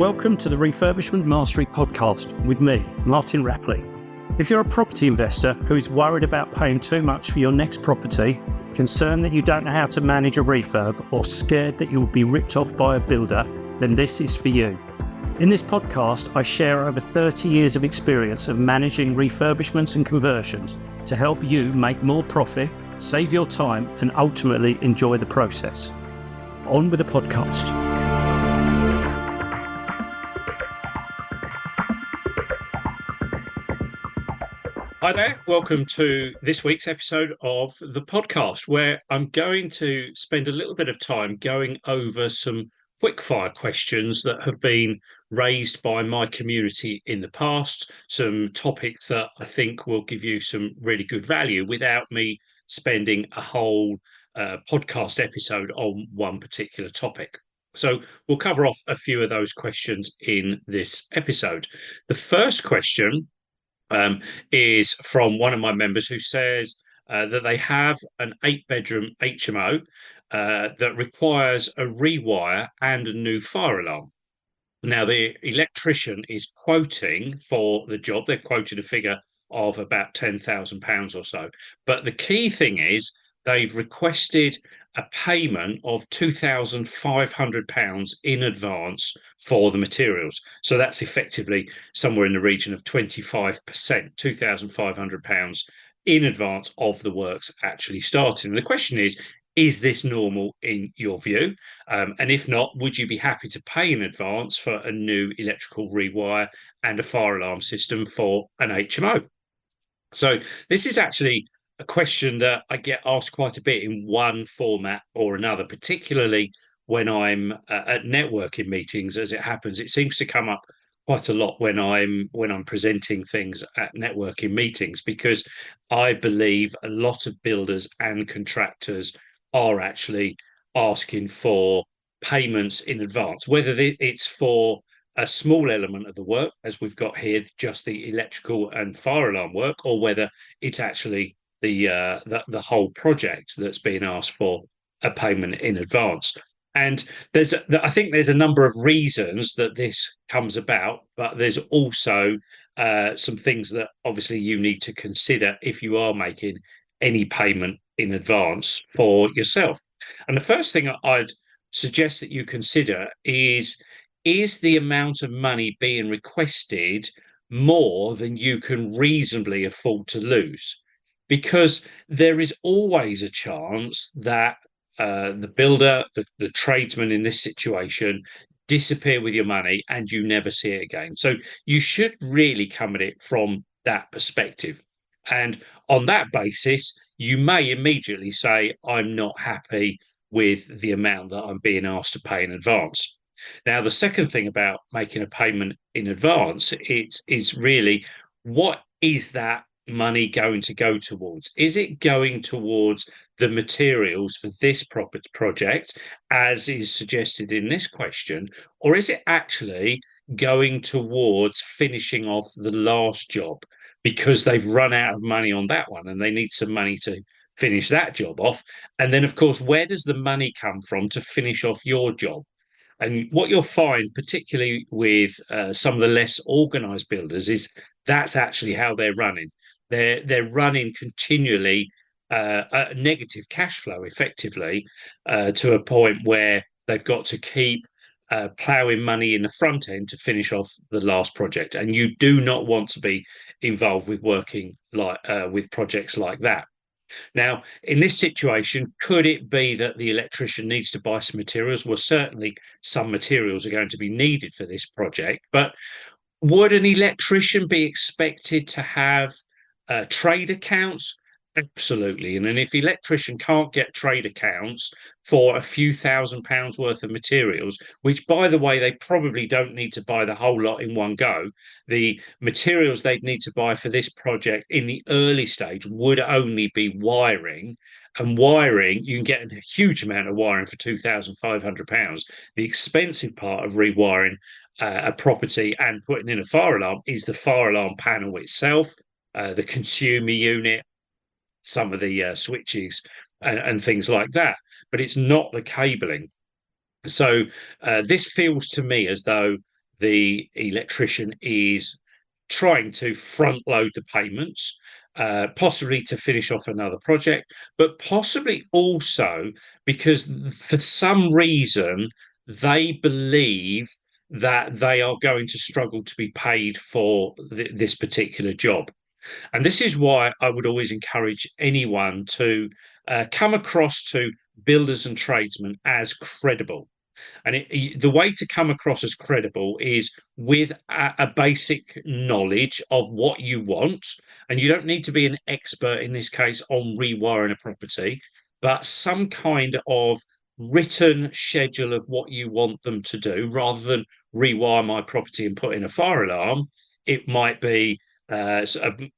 Welcome to the Refurbishment Mastery podcast with me, Martin Rapley. If you're a property investor who is worried about paying too much for your next property, concerned that you don't know how to manage a refurb, or scared that you will be ripped off by a builder, then this is for you. In this podcast, I share over 30 years of experience of managing refurbishments and conversions to help you make more profit, save your time, and ultimately enjoy the process. On with the podcast. Hi there, welcome to this week's episode of the podcast, where I'm going to spend a little bit of time going over some quickfire questions that have been raised by my community in the past, some topics that I think will give you some really good value without me spending a whole podcast episode on one particular topic. So we'll cover off a few of those questions in this episode. The first question is from one of my members who says that they have an 8-bedroom HMO that requires a rewire and a new fire alarm. Now, the electrician is quoting for the job. They've quoted a figure of about £10,000 or so. But the key thing is they've requested a payment of £2,500 in advance for the materials. So that's effectively somewhere in the region of 25%, £2,500 in advance of the works actually starting. And the question is this normal in your view? And if not, would you be happy to pay in advance for a new electrical rewire and a fire alarm system for an HMO? So this is actually a question that I get asked quite a bit in one format or another, particularly when I'm at networking meetings. As it happens, it seems to come up quite a lot when I'm presenting things at networking meetings, because I believe a lot of builders and contractors are actually asking for payments in advance, whether it's for a small element of the work, as we've got here, just the electrical and fire alarm work, or whether it's actually the whole project that's being asked for a payment in advance. And I think there's a number of reasons that this comes about, but there's also some things that obviously you need to consider if you are making any payment in advance for yourself. And the first thing I'd suggest that you consider is the amount of money being requested more than you can reasonably afford to lose? Because there is always a chance that the builder, the tradesman in this situation, disappear with your money and you never see it again. So you should really come at it from that perspective. And on that basis, you may immediately say, I'm not happy with the amount that I'm being asked to pay in advance. Now, the second thing about making a payment in advance is really, what is that money going to go towards? Is it going towards the materials for this project, as is suggested in this question, or is it actually going towards finishing off the last job because they've run out of money on that one and they need some money to finish that job off? And then, of course, where does the money come from to finish off your job? And what you'll find, particularly with some of the less organised builders, is that's actually how they're running. They're running continually a negative cash flow, effectively, to a point where they've got to keep ploughing money in the front end to finish off the last project. And you do not want to be involved with working with projects like that. Now, in this situation, could it be that the electrician needs to buy some materials? Well, certainly some materials are going to be needed for this project, but would an electrician be expected to have trade accounts? Absolutely. And then if the electrician can't get trade accounts for a few £1,000s worth of materials, which, by the way, they probably don't need to buy the whole lot in one go, the materials they'd need to buy for this project in the early stage would only be wiring. And wiring, you can get a huge amount of wiring for £2,500. The expensive part of rewiring a property and putting in a fire alarm is the fire alarm panel itself, the consumer unit, some of the switches and things like that, but it's not the cabling. So this feels to me as though the electrician is trying to front load the payments, possibly to finish off another project, but possibly also because for some reason they believe that they are going to struggle to be paid for this particular job. And this is why I would always encourage anyone to come across to builders and tradesmen as credible. And the way to come across as credible is with a basic knowledge of what you want. And you don't need to be an expert in this case on rewiring a property, but some kind of written schedule of what you want them to do rather than rewire my property and put in a fire alarm. It might be a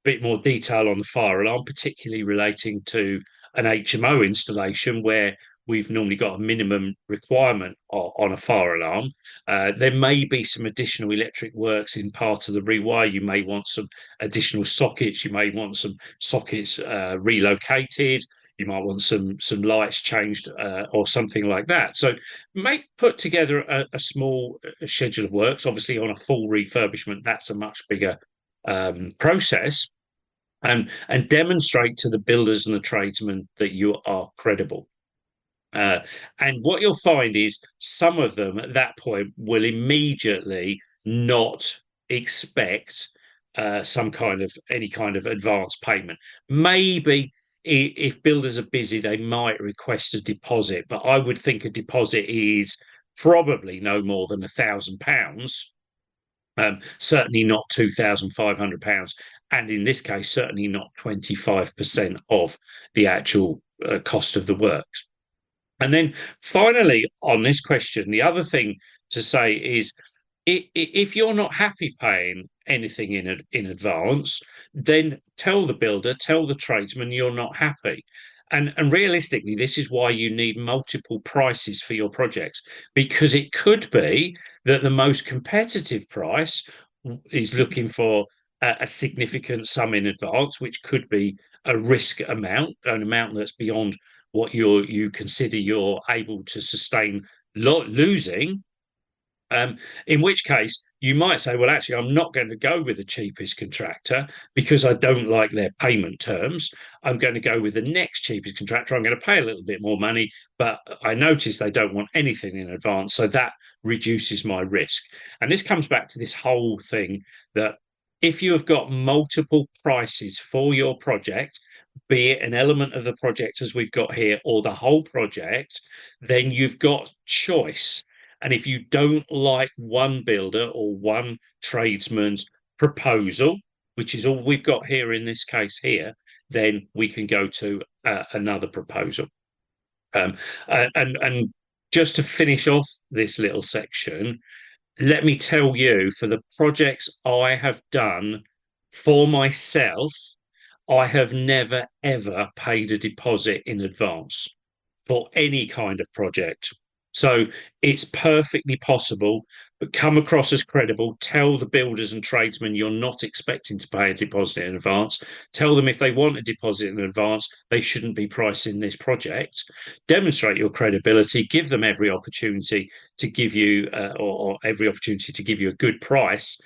bit more detail on the fire alarm, particularly relating to an HMO installation where we've normally got a minimum requirement on a fire alarm. There may be some additional electric works in part of the rewire. You may want some additional sockets. You may want some sockets relocated. You might want some lights changed or something like that. So put together a small schedule of works. Obviously, on a full refurbishment, that's a much bigger process. And demonstrate to the builders and the tradesmen that you are credible. And what you'll find is some of them at that point will immediately not expect any kind of advance payment. Maybe if builders are busy, they might request a deposit, but I would think a deposit is probably no more than £1,000. Certainly not £2,500, and in this case, certainly not 25% of the actual cost of the works. And then finally, on this question, the other thing to say is if you're not happy paying anything in advance, then tell the builder, tell the tradesman you're not happy. And realistically, this is why you need multiple prices for your projects, because it could be that the most competitive price is looking for a significant sum in advance, which could be a risk amount, an amount that's beyond what you consider you're able to sustain losing. In which case, you might say, well, actually, I'm not going to go with the cheapest contractor because I don't like their payment terms. I'm going to go with the next cheapest contractor. I'm going to pay a little bit more money, but I notice they don't want anything in advance. So that reduces my risk. And this comes back to this whole thing that if you have got multiple prices for your project, be it an element of the project as we've got here or the whole project, then you've got choice. And if you don't like one builder or one tradesman's proposal, which is all we've got here in this case here, then we can go to another proposal. And just to finish off this little section, let me tell you, for the projects I have done for myself, I have never, ever paid a deposit in advance for any kind of project. So it's perfectly possible, but come across as credible. Tell the builders and tradesmen you're not expecting to pay a deposit in advance. Tell them if they want a deposit in advance, they shouldn't be pricing this project. Demonstrate your credibility. Give them every opportunity to give you, or every opportunity to give you a good price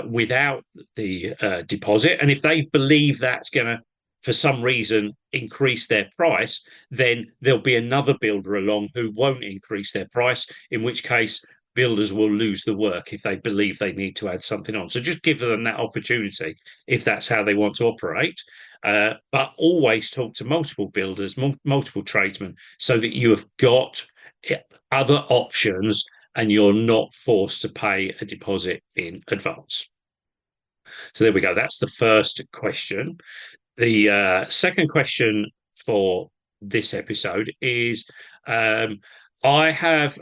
without the deposit. And if they believe that's going to, for some reason, increase their price, then there'll be another builder along who won't increase their price, in which case builders will lose the work if they believe they need to add something on. So just give them that opportunity if that's how they want to operate. But always talk to multiple builders, multiple tradesmen, so that you have got other options and you're not forced to pay a deposit in advance. So there we go. That's the first question. The second question for this episode is I have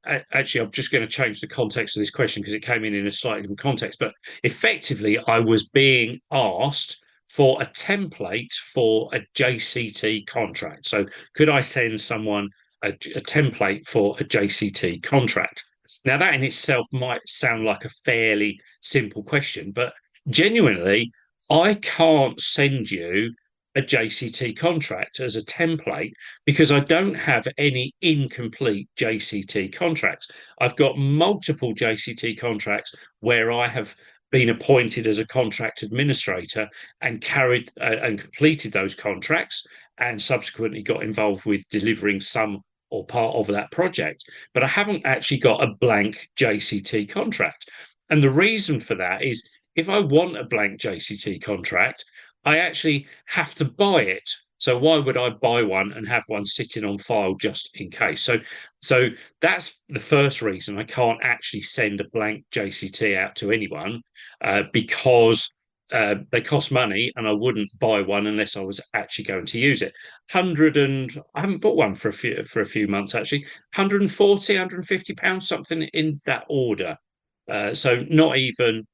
actually, I'm just going to change the context of this question because it came in a slightly different context. But effectively, I was being asked for a template for a JCT contract. So could I send someone a template for a JCT contract? Now, that in itself might sound like a fairly simple question, but genuinely, I can't send you a JCT contract as a template because I don't have any incomplete JCT contracts. I've got multiple JCT contracts where I have been appointed as a contract administrator and carried and completed those contracts and subsequently got involved with delivering some or part of that project. But I haven't actually got a blank JCT contract. And the reason for that is if I want a blank JCT contract, I actually have to buy it. So why would I buy one and have one sitting on file just in case? So that's the first reason I can't actually send a blank JCT out to anyone because they cost money, and I wouldn't buy one unless I was actually going to use it. I haven't bought one for a few months actually. 140, £150, something in that order. So not even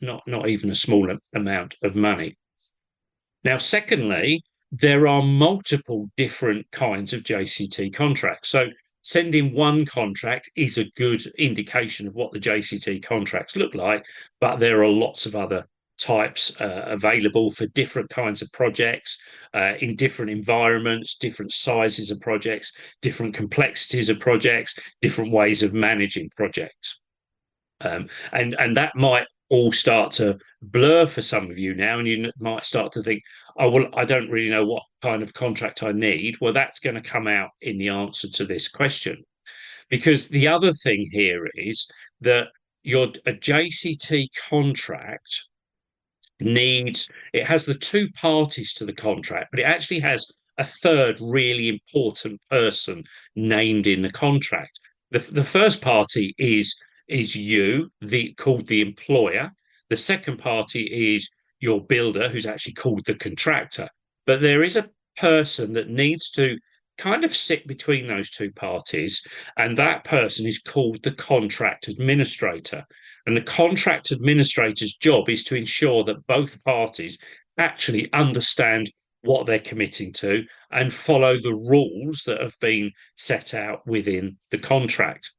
not even a small amount of money. Now, secondly, there are multiple different kinds of JCT contracts. So sending one contract is a good indication of what the JCT contracts look like, but there are lots of other types available for different kinds of projects in different environments, different sizes of projects, different complexities of projects, different ways of managing projects. And that might all start to blur for some of you now, and you might start to think, oh, well, I don't really know what kind of contract I need. Well, that's going to come out in the answer to this question. Because the other thing here is that a JCT contract it has the two parties to the contract, but it actually has a third really important person named in the contract. The first party is you, called the employer. The second party is your builder, who's actually called the contractor. But there is a person that needs to kind of sit between those two parties, and that person is called the contract administrator. And the contract administrator's job is to ensure that both parties actually understand what they're committing to and follow the rules that have been set out within the contract.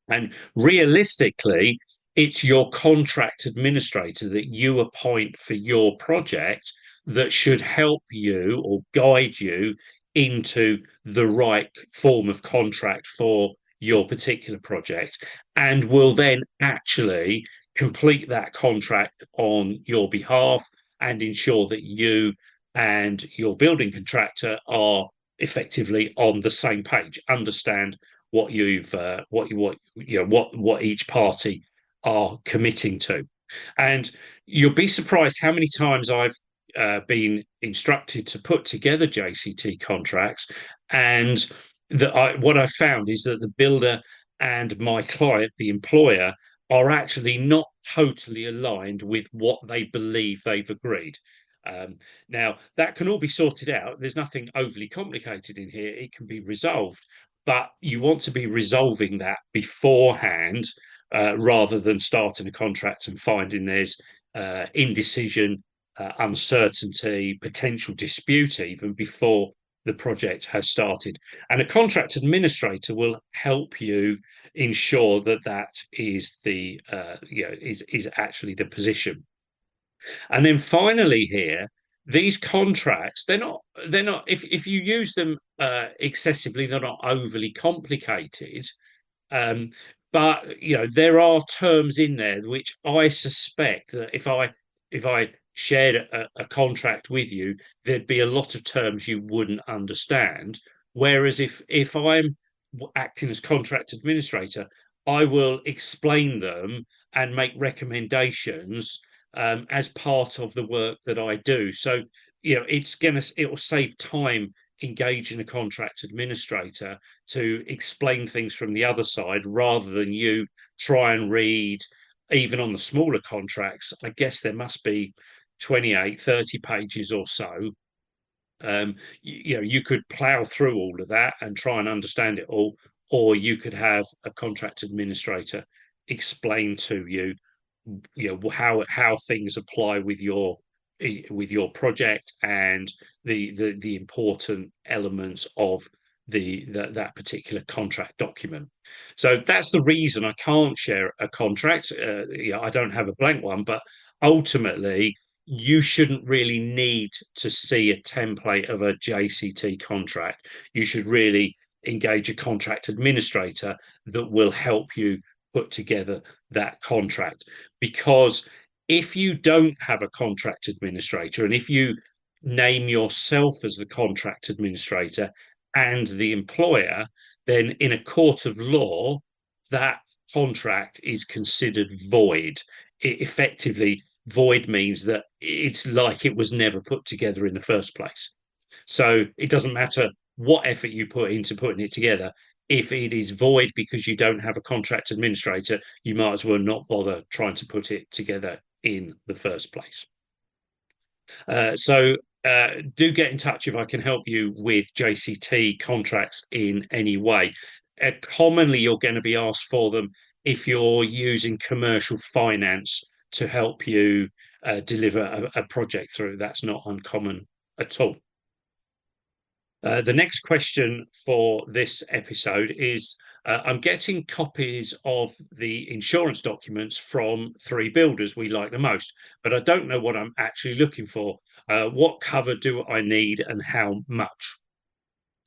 And realistically, it's your contract administrator that you appoint for your project that should help you or guide you into the right form of contract for your particular project, and will then actually complete that contract on your behalf and ensure that you and your building contractor are effectively on the same page, understand what what each party are committing to. And you'll be surprised how many times I've been instructed to put together JCT contracts, and what I found is that the builder and my client, the employer, are actually not totally aligned with what they believe they've agreed. Now, that can all be sorted out. There's nothing overly complicated in here. It can be resolved, but you want to be resolving that beforehand rather than starting a contract and finding there's indecision, uncertainty, potential dispute even before the project has started. And a contract administrator will help you ensure that that is is actually the position. And then finally here, these contracts, they're not if you use them excessively, they're not overly complicated. Um, but there are terms in there which I suspect that if I shared a contract with you, there'd be a lot of terms you wouldn't understand. Whereas if I'm acting as contract administrator, I will explain them and make recommendations as part of the work that I do. So it will save time engaging a contract administrator to explain things from the other side rather than you try and read. Even on the smaller contracts, I guess there must be 28, 30 pages or so. You could plow through all of that and try and understand it all, or you could have a contract administrator explain to you, how things apply with your project and the important elements of that particular contract document. So that's the reason I can't share a contract. I don't have a blank one, but ultimately you shouldn't really need to see a template of a JCT contract. You should really engage a contract administrator that will help you put together that contract. Because if you don't have a contract administrator, and if you name yourself as the contract administrator and the employer, then in a court of law, that contract is considered void. It effectively, void means that it's like it was never put together in the first place. So it doesn't matter what effort you put into putting it together. If it is void because you don't have a contract administrator, you might as well not bother trying to put it together in the first place. So do get in touch if I can help you with JCT contracts in any way. Commonly, you're going to be asked for them if you're using commercial finance to help you deliver a project through. That's not uncommon at all. The next question for this episode is I'm getting copies of the insurance documents from three builders we like the most, but I don't know what I'm actually looking for. What cover do I need and how much?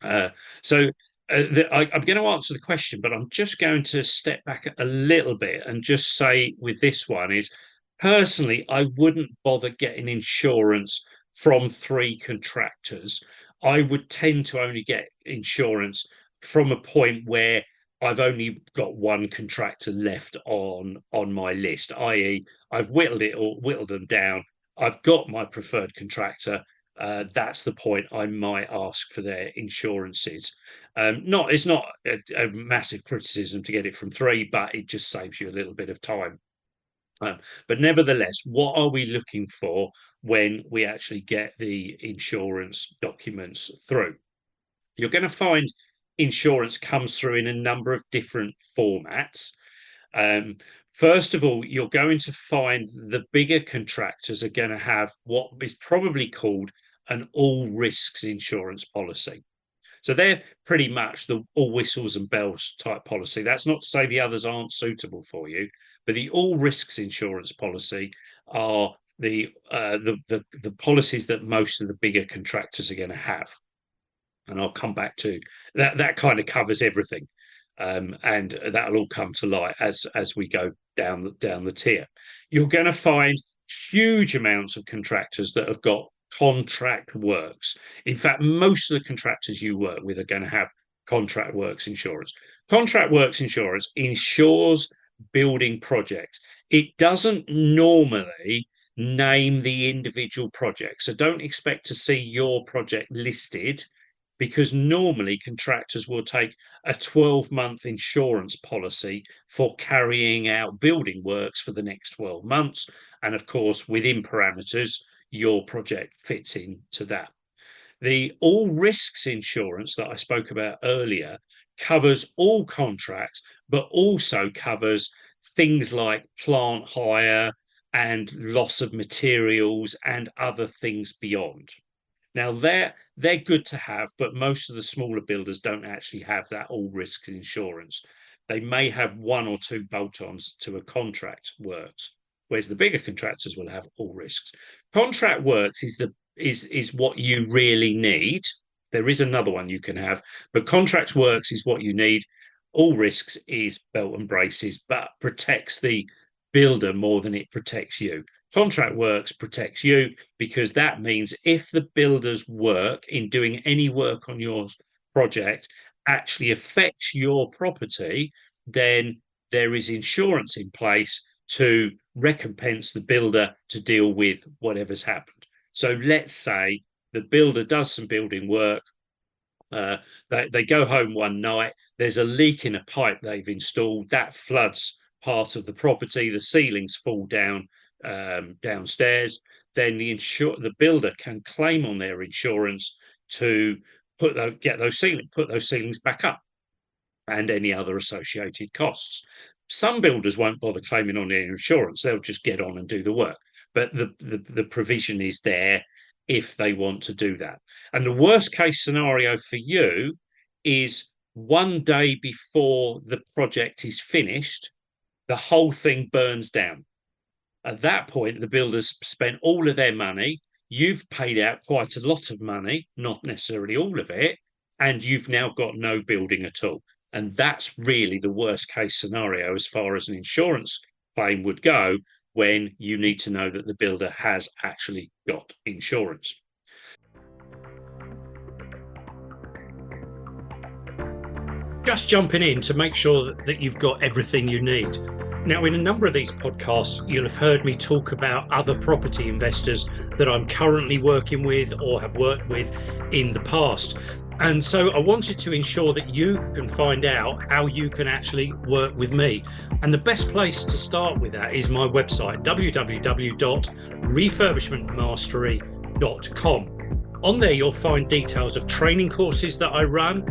Uh, so I'm going to answer the question, but I'm just going to step back a little bit and just say with this one is personally, I wouldn't bother getting insurance from three contractors. I would tend to only get insurance from a point where I've only got one contractor left on my list, i.e., I've whittled them down. I've got my preferred contractor. That's the point I might ask for their insurances. It's not a massive criticism to get it from three, but it just saves you a little bit of time. But nevertheless, what are we looking for when we actually get the insurance documents through? You're going to find insurance comes through in a number of different formats. Um, First of all, you're going to find the bigger contractors are going to have what is probably called an all risks insurance policy. So they're pretty much the all whistles and bells type policy. That's not to say the others aren't suitable for you, but the all risks insurance policy are the policies that most of the bigger contractors are going to have. And I'll come back to that. That kind of covers everything, and that'll all come to light as we go down the tier. You're going to find huge amounts of contractors that have got contract works. In fact, most of the contractors you work with are going to have contract works insurance. Contract works insurance insures building projects. It doesn't normally name the individual project. So don't expect to see your project listed because normally contractors will take a 12-month insurance policy for carrying out building works for the next 12 months. And of course, within parameters, your project fits into that. The all risks insurance that I spoke about earlier covers all contracts, but also covers things like plant hire and loss of materials and other things beyond. Now they're good to have, but most of the smaller builders don't actually have that all risks insurance. They may have one or two bolt-ons to a contract works, whereas the bigger contractors will have all risks. Contract works is what you really need. There is another one you can have, but contract works is what you need. All risks is belt and braces, but protects the builder more than it protects you. Contract works protects you because that means if the builder's work in doing any work on your project actually affects your property, then there is insurance in place to recompense the builder to deal with whatever's happened. So let's say the builder does some building work. They go home one night. There's a leak in a pipe they've installed that floods part of the property. The ceilings fall down downstairs. Then the builder can claim on their insurance to put those ceilings back up and any other associated costs. Some builders won't bother claiming on their insurance; they'll just get on and do the work. But the provision is there if they want to do that. And the worst case scenario for you is one day before the project is finished, the whole thing burns down. At that point, the builders spent all of their money. You've paid out quite a lot of money, not necessarily all of it, and you've now got no building at all. And that's really the worst case scenario as far as an insurance claim would go, when you need to know that the builder has actually got insurance. Just jumping in to make sure that you've got everything you need. Now, in a number of these podcasts, you'll have heard me talk about other property investors that I'm currently working with or have worked with in the past. And so I wanted to ensure that you can find out how you can actually work with me. And the best place to start with that is my website, www.refurbishmentmastery.com. On there, you'll find details of training courses that I run.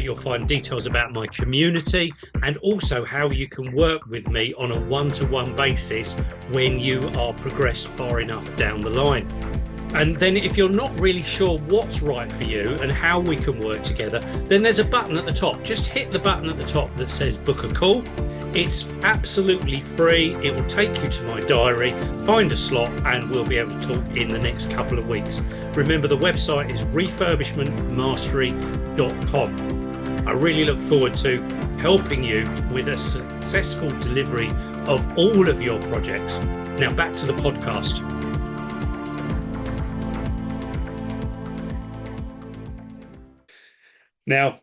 You'll find details about my community, and also how you can work with me on a one-to-one basis when you are progressed far enough down the line. And then if you're not really sure what's right for you and how we can work together, then there's a button at the top. Just hit the button at the top that says book a call. It's absolutely free. It will take you to my diary, find a slot, and we'll be able to talk in the next couple of weeks. Remember, the website is refurbishmentmastery.com. I really look forward to helping you with a successful delivery of all of your projects. Now back to the podcast. Now,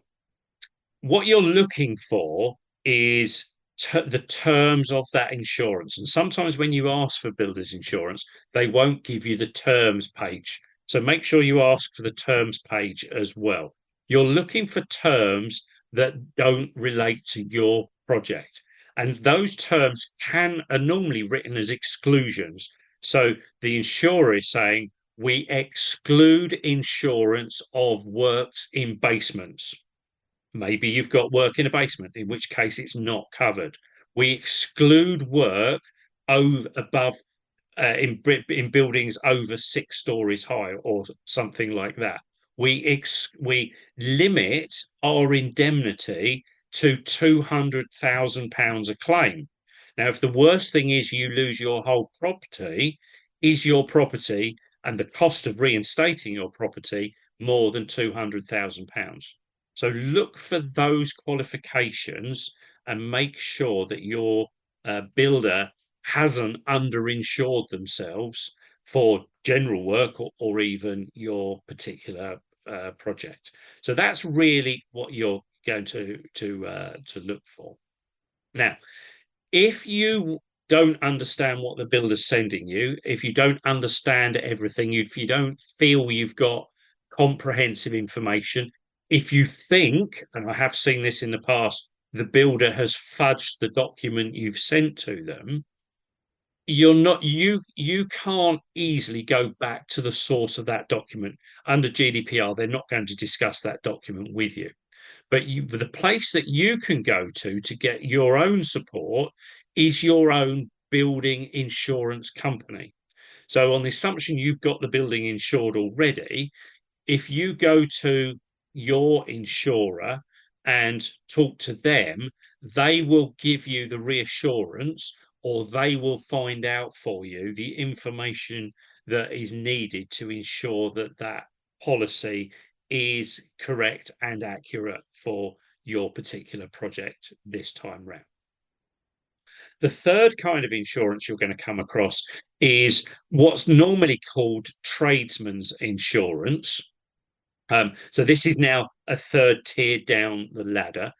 what you're looking for is the terms of that insurance. And sometimes when you ask for builder's insurance, they won't give you the terms page. So make sure you ask for the terms page as well. You're looking for terms that don't relate to your project. And those terms are normally written as exclusions. So the insurer is saying, we exclude insurance of works in basements. Maybe you've got work in a basement, in which case it's not covered. We exclude work above in buildings over 6 stories high or something like that. We limit our indemnity to £200,000 a claim. Now, if the worst thing is you lose your whole property, is your property and the cost of reinstating your property more than £200,000? So look for those qualifications and make sure that your builder hasn't underinsured themselves for general work or even your particular project. So that's really what you're going to look for. Now, if you don't understand what the builder's sending you, if you don't understand everything, if you don't feel you've got comprehensive information, if you think, and I have seen this in the past, the builder has fudged the document you've sent to them, you can't easily go back to the source of that document. Under GDPR, they're not going to discuss that document with you. But the place that you can go to get your own support is your own building insurance company. So on the assumption you've got the building insured already, if you go to your insurer and talk to them, they will give you the reassurance, or they will find out for you the information that is needed to ensure that that policy is correct and accurate for your particular project this time round. The third kind of insurance you're going to come across is what's normally called tradesmen's insurance. So this is now a third tier down the ladder.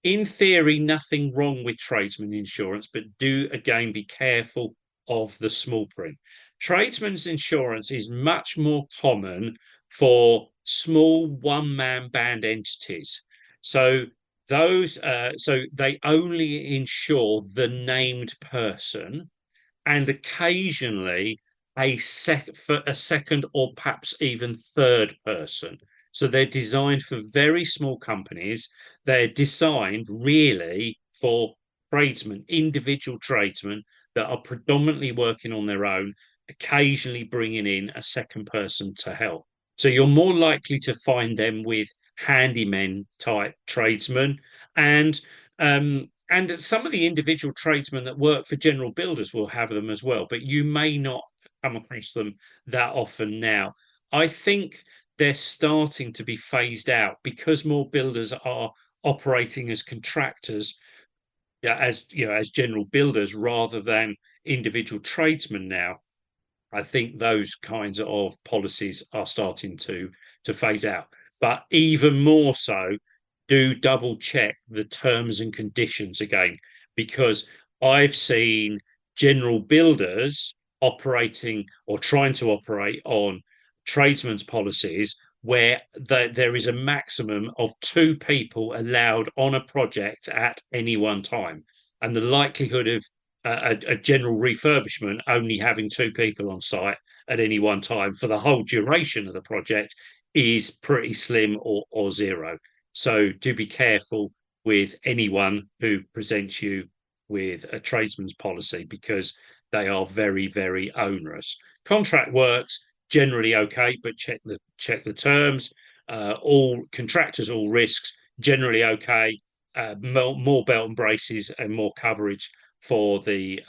In theory, nothing wrong with tradesman insurance, but do again be careful of the small print. Tradesman's insurance is much more common for small one-man band entities. So they only insure the named person, and occasionally a second or perhaps even third person. So they're designed for very small companies. They're designed really for tradesmen, individual tradesmen that are predominantly working on their own, occasionally bringing in a second person to help. So you're more likely to find them with handyman type tradesmen and And some of the individual tradesmen that work for general builders will have them as well, but you may not come across them that often now. I think they're starting to be phased out because more builders are operating as contractors, yeah, as as general builders rather than individual tradesmen now. I think those kinds of policies are starting to phase out. But even more so, do double check the terms and conditions again, because I've seen general builders operating or trying to operate on tradesmen's policies where there is a maximum of two people allowed on a project at any one time. And the likelihood of a general refurbishment only having two people on site at any one time for the whole duration of the project is pretty slim or zero. So do be careful with anyone who presents you with a tradesman's policy because they are very, very onerous. Contract works generally okay, but check the terms. All contractors, all risks generally okay. More belt and braces and more coverage for the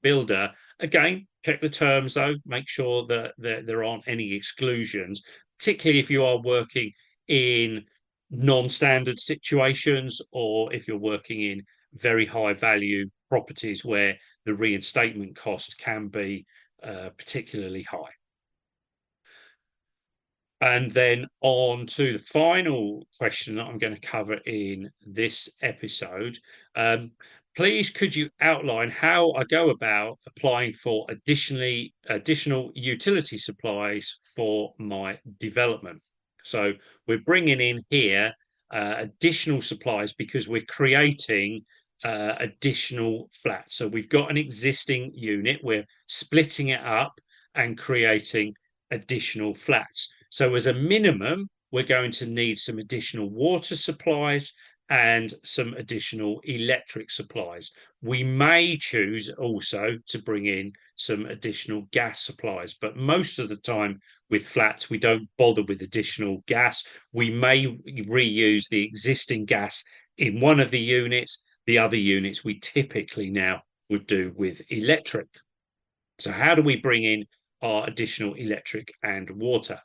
builder. Again, check the terms though. Make sure that there aren't any exclusions, particularly if you are working in non-standard situations or if you're working in very high value properties where the reinstatement cost can be particularly high. And then on to the final question that I'm going to cover in this episode. Please, could you outline how I go about applying for additional utility supplies for my development? So we're bringing in here additional supplies because we're creating additional flats. So we've got an existing unit, we're splitting it up and creating additional flats. So as a minimum, we're going to need some additional water supplies and some additional electric supplies. We may choose also to bring in some additional gas supplies, but most of the time with flats, we don't bother with additional gas. We may reuse the existing gas in one of the units. The other units we typically now would do with electric. So how do we bring in our additional electric and water?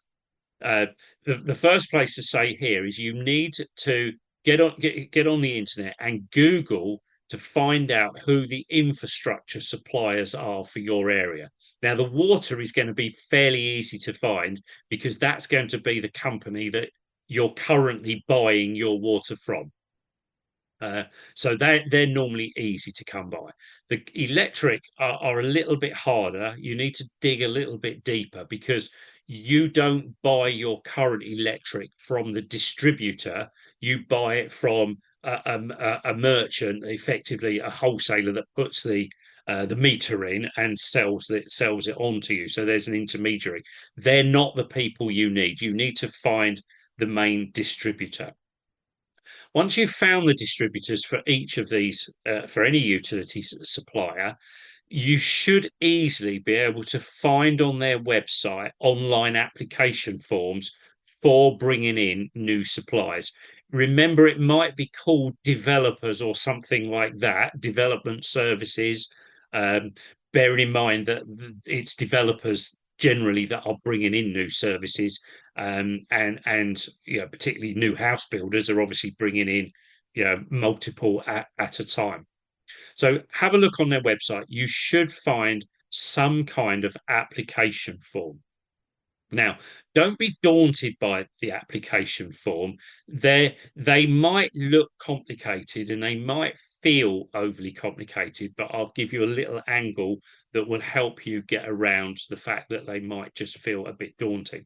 The first place to say here is you need to get on the internet and Google to find out who the infrastructure suppliers are for your area. Now, the water is going to be fairly easy to find because that's going to be the company that you're currently buying your water from. So they're normally easy to come by. The electric are a little bit harder. You need to dig a little bit deeper because you don't buy your current electric from the distributor. You buy it from a merchant, effectively a wholesaler that puts the meter in and sells it on to you. So there's an intermediary. They're not the people you need. You need to find the main distributor. Once you've found the distributors for each of these, for any utility supplier, you should easily be able to find on their website online application forms for bringing in new supplies. Remember, it might be called developers or something like that, development services. Bearing in mind that it's developers generally that are bringing in new services, and particularly new house builders are obviously bringing in multiple at a time. So have a look on their website. You should find some kind of application form. Now, don't be daunted by the application form. They might look complicated and they might feel overly complicated, but I'll give you a little angle that will help you get around the fact that they might just feel a bit daunting.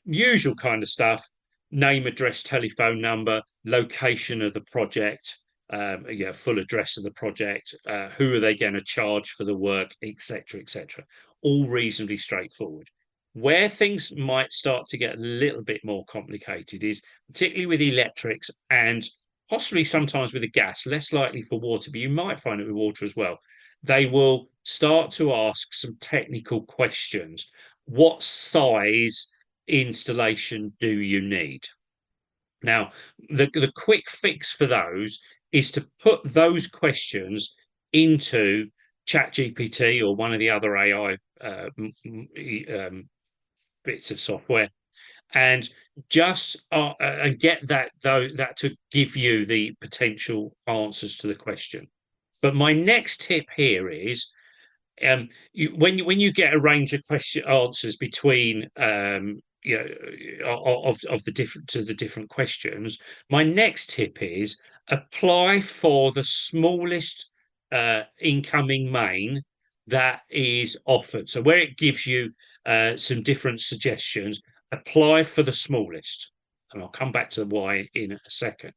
Usual kind of stuff: name, address, telephone number, location of the project, full address of the project, who are they going to charge for the work, etc., etc. All reasonably straightforward. Where things might start to get a little bit more complicated is particularly with electrics and possibly sometimes with the gas, less likely for water, but you might find it with water as well. They will start to ask some technical questions. What size installation do you need? Now, the quick fix for those is to put those questions into ChatGPT or one of the other AI bits of software, and just and get that to give you the potential answers to the question. But my next tip here is, when you get a range of question answers between of the different questions, my next tip is apply for the smallest incoming main that is offered. So where it gives you some different suggestions, apply for the smallest, and I'll come back to why in a second.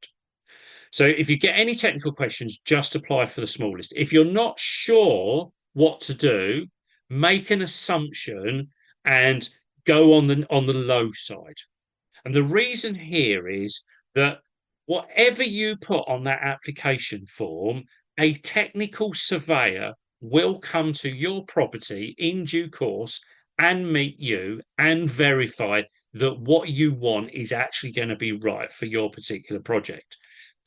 So if you get any technical questions, just apply for the smallest. If you're not sure what to do, make an assumption and go on the low side. And the reason here is that whatever you put on that application form, a technical surveyor will come to your property in due course and meet you and verify that what you want is actually going to be right for your particular project.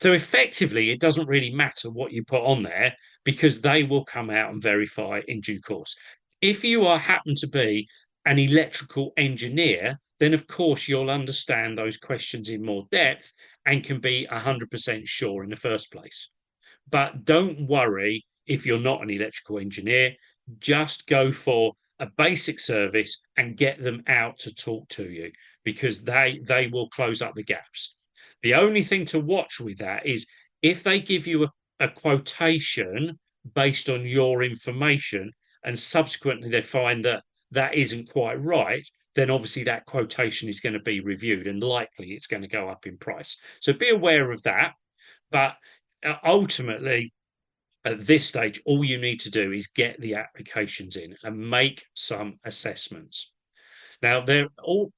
So effectively, it doesn't really matter what you put on there because they will come out and verify in due course. If you happen to be an electrical engineer, then of course you'll understand those questions in more depth and can be 100% sure in the first place. But don't worry if you're not an electrical engineer, just go for a basic service and get them out to talk to you, because they will close up the gaps. The only thing to watch with that is if they give you a quotation based on your information and subsequently they find that that isn't quite right, then obviously that quotation is going to be reviewed and likely it's going to go up in price. So be aware of that. But ultimately, at this stage, all you need to do is get the applications in and make some assessments. Now, they're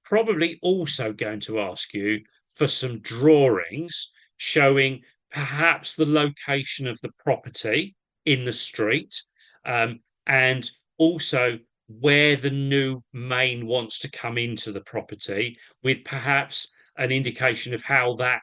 probably also going to ask you for some drawings showing perhaps the location of the property in the street, and also where the new main wants to come into the property, with perhaps an indication of how that